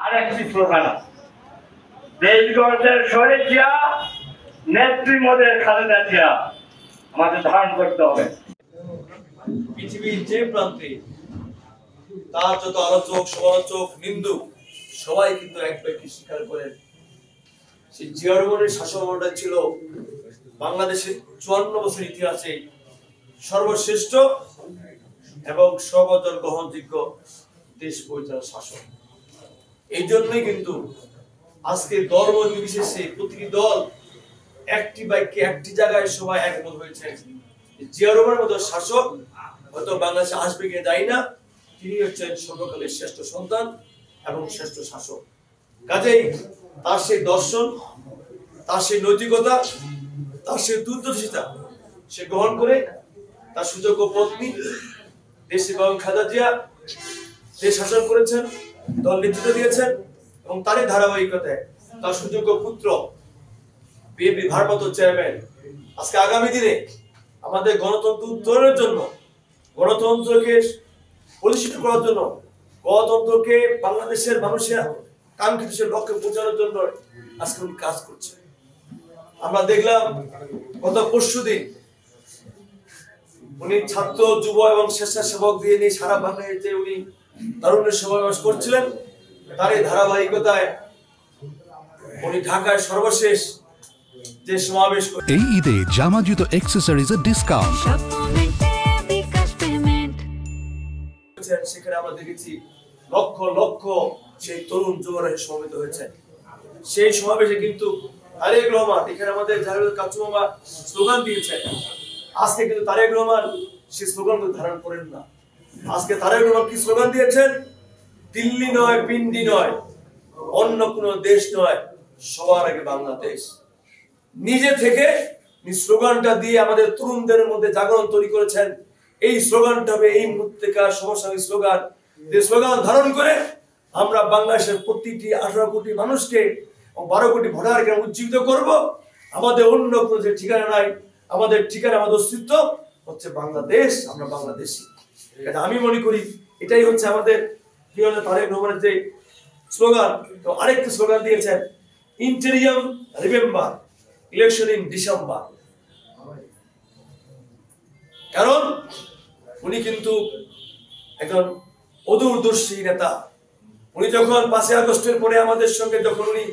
আরেকটি স্লোগান আছে, দেশ গঠনের শহীদ জিয়া, নেত্রী মোদের খালেদা জিয়া আমাদের ধারণ করতে হবে। পৃথিবীর যে প্রান্তে তার যত আলোচক, সমালোচক, নিন্দুক সবাই কিন্তু এক ব্যক্তি স্বীকার করেন, সেই জিয়া রহমানের শাসনামলটা ছিল বাংলাদেশের 54 বছর ইতিহাসে সর্বশ্রেষ্ঠ এবং সর্বজন গ্রহণযোগ্য দেশ পরিচালনা শাসন। এই জন্যই কিন্তু আজকে ধর্ম নির্বিশেষে প্রতিটি দল একটি বাক্যে একটি জায়গায় সবাই একমত হয়েছে, জিয়া রহমানের মতো শাসক হয়তো বাংলাদেশে আসবে কিনা জানি না, তিনি হচ্ছেন সর্বকালের শ্রেষ্ঠ সন্তান এবং শ্রেষ্ঠ শাসক। কাজেই তার সেই দর্শন, তার সেই নৈতিকতা, তার সেই দূরদর্শিতা সে গ্রহণ করে তার সুযোগ্য পত্নী দেশে বেগম খালেদা জিয়া দেশ শাসন করেছেন, দল নেতৃত্ব দিয়েছেন এবং তারই ধারাবাহিকতায় তার সুযোগ্য পুত্র বিএনপি ভারপ্রাপ্ত চেয়ারম্যান আজকে আগামী দিনে আমাদের গণতন্ত্র উত্তরণের জন্য, গণতন্ত্রকে প্রতিষ্ঠিত করার জন্য, গণতন্ত্রকে বাংলাদেশের মানুষের কাঙ্ক্ষিত লক্ষ্যে পৌঁছানোর জন্য আজকে উনি কাজ করছেন। আমরা দেখলাম গত পরশুদিন উনি ছাত্র, যুব এবং স্বেচ্ছাসেবক দিয়ে নিয়ে সারা বাংলায় যে উনি তারুণ্যের সমাবেশ করছিলেন, তার এই ধারাবাহিকতায় উনি ঢাকায় সর্বশেষ যে সমাবেশ এই ঈদে জামা জুতো অ্যাকসেসরিজের ডিসকাউন্ট, সেখানে আমরা দেখেছি লক্ষ লক্ষ সেই তরুণ যুবরা সমবেত হয়েছে। সেই সমাবেশে কিন্তু তারেক রহমান, এখানে আমাদের জাহিরুল কাচ্চু মামা স্লোগান দিয়েছেন, আজকে কিন্তু তারেক রহমান সেই স্লোগান ধারণ করেন না। আজকে তারেক রহমান কি স্লোগান দিয়েছেন? দিল্লি নয়, পিন্ডি নয়, অন্য কোনো দেশ নয়, সবার আগে বাংলাদেশ। নিজে থেকে স্লোগানটা দিয়ে আমাদের তরুণদের মধ্যে জাগরণ তৈরি করেছেন। এই স্লোগানটা হবে এই মুহূর্তেকার সমসাময়িক স্লোগান, যে স্লোগান ধারণ করে আমরা বাংলাদেশের প্রতিটি 18 কোটি মানুষকে 12 কোটি ভোটারকে উজ্জীবিত করব। আমাদের অন্য কোনো যে ঠিকানা নাই, আমাদের ঠিকানা, আমাদের অস্তিত্ব হচ্ছে বাংলাদেশ, আমরা বাংলাদেশী। আমি মনে করি এটাই হচ্ছে আমাদের তারেক রহমানের যে স্লোগান। তো আরেকটি স্লোগান দিয়েছেন, interim remember, election in December. কারণ উনি কিন্তু একজন অদূরদর্শী নেতা। উনি যখন 5 আগস্টের পরে আমাদের সঙ্গে যখন উনি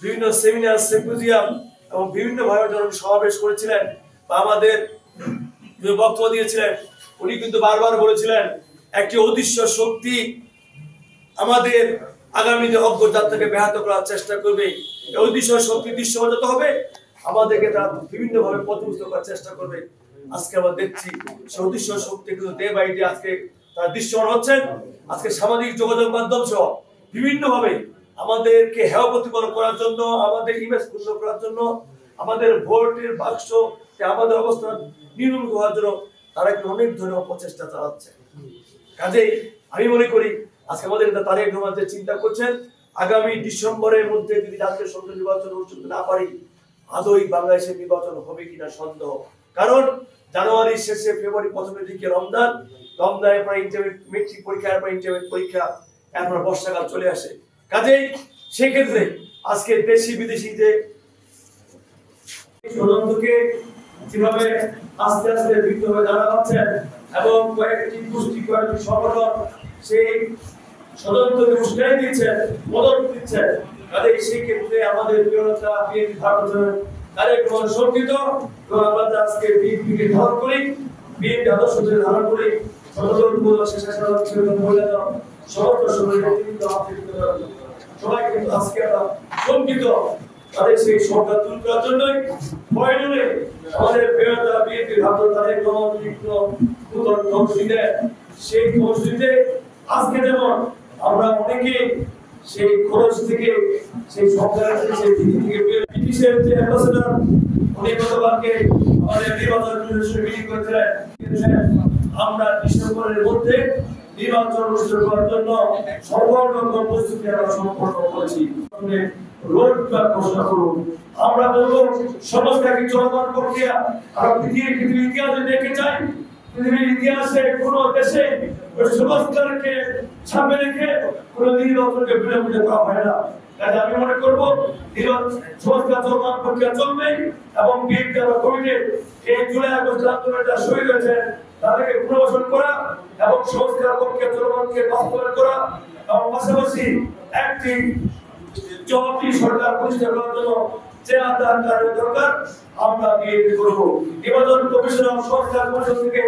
বিভিন্ন সেমিনার, সিম্পোজিয়াম এবং বিভিন্ন ভাবে যখন সমাবেশ করেছিলেন বা আমাদের বক্তব্য দিয়েছিলেন, উনি কিন্তু বারবার বলেছিলেন একটি অদৃশ্য শক্তি আমাদের আগামীতে অগ্রযাত্রাকে ব্যাহত করার চেষ্টা করবে। এই অদৃশ্য শক্তি দৃশ্যমান হবে, আমাদেরকে তারা বিভিন্ন ভাবে পথভ্রষ্ট করার চেষ্টা করবে। আজকে আমরা দেখছি সেই অদৃশ্য শক্তি কিন্তু ডে বাই ডে আজকে তারা দৃশ্যমান হচ্ছেন। আজকে সামাজিক যোগাযোগ মাধ্যম সহ বিভিন্ন ভাবে আমাদেরকে হেয় প্রতিপন্ন করার জন্য, আমাদের ইমেজ ক্ষুণ্ণ করার জন্য, আমাদের ভোটের বাক্স আমাদের অবস্থান নির্মূল করার জন্য তারা কিন্তু অনেক ধরনের প্রচেষ্টা চালাচ্ছে। কাজেই আমি মনে করি আজকে আমাদের তারেক রহমান যে চিন্তা করছেন, আগামী ডিসেম্বরের মধ্যে যদি জাতীয় সংসদ নির্বাচন অনুষ্ঠিত না পারি, আদৌ বাংলাদেশের নির্বাচন হবে কিনা সন্দেহ। কারণ জানুয়ারির শেষে, ফেব্রুয়ারি প্রথমের দিকে রমজান, রমজানের পরে ইন্টারমিডিয়েট মেট্রিক পরীক্ষা, এরপর ইন্টারমিডিয়েট পরীক্ষা, এরপর বর্ষাকাল চলে আসে। কাজেই সেক্ষেত্রে আজকে দেশি বিদেশি যে ষড়যন্ত্রকে যেভাবে আস্তে আস্তে বৃদ্ধ হয়ে দাঁড়াচ্ছেন এবং কয়েকটি গোষ্ঠী, কয়েকটি সংগঠন সেই ষড়যন্ত্রকে উস্কাই দিচ্ছেন, মদত দিচ্ছেন। কাজেই সেই ক্ষেত্রে আমাদের প্রিয়তা বিএনপি ভারতের তারেক রহমান শঙ্কিত এবং আমরা আজকে বিএনপিকে ধারণ করি, বিএনপি আদর্শকে ধারণ করি, সবাই কিন্তু আজকে আমরা শঙ্কিত। তাদের সেই সরকার দূর করার জন্যই প্রয়োজনে আমাদের প্রিয়তা বিএনপি ভারতের তারেক রহমান নূতন কর্মসূচিতে, সেই কর্মসূচিতে আজকে যেমন আমরা অনেকে সেই খরচ থেকে, সেই সরকারের সেই দিক থেকে ব্রিটিশের যে অ্যাম্বাসেডর উনি গতকালকে আমাদের নির্বাচন কমিশনের মিটিং করেছিলেন, আমরা ডিসেম্বরের মধ্যে নির্বাচন অনুষ্ঠিত করার জন্য সর্বরকম প্রস্তুতি আমরা সম্পন্ন করেছি। রোড ম্যাপ ঘোষণা করুন। আমরা বলবো সমস্ত একটি চলমান প্রক্রিয়া। আমরা পৃথিবীর ইতিহাসে দেখতে চাই পৃথিবীর ইতিহাসে কোন দেশে ওই সংস্কারকে সামনে রেখে কোন নির্বাচনকে বিলম্বিত করা হয় না। কাজে আমি মনে করব সংস্কার চলমান প্রক্রিয়া চলবে এবং বিএনপি কমিটির এই জুলাই আগস্ট আন্দোলনে যারা শহীদ হয়েছেন তাদেরকে পুনর্বাসন করা এবং সংস্কার প্রক্রিয়া চলমানকে বাস্তবায়ন করা এবং পাশাপাশি একটি জবাবদিহি সরকার প্রতিষ্ঠা করার জন্য যে আধার কার্ডের দরকার আমরা বিএনপি করব। নির্বাচন কমিশন সংস্কার পরিষদ থেকে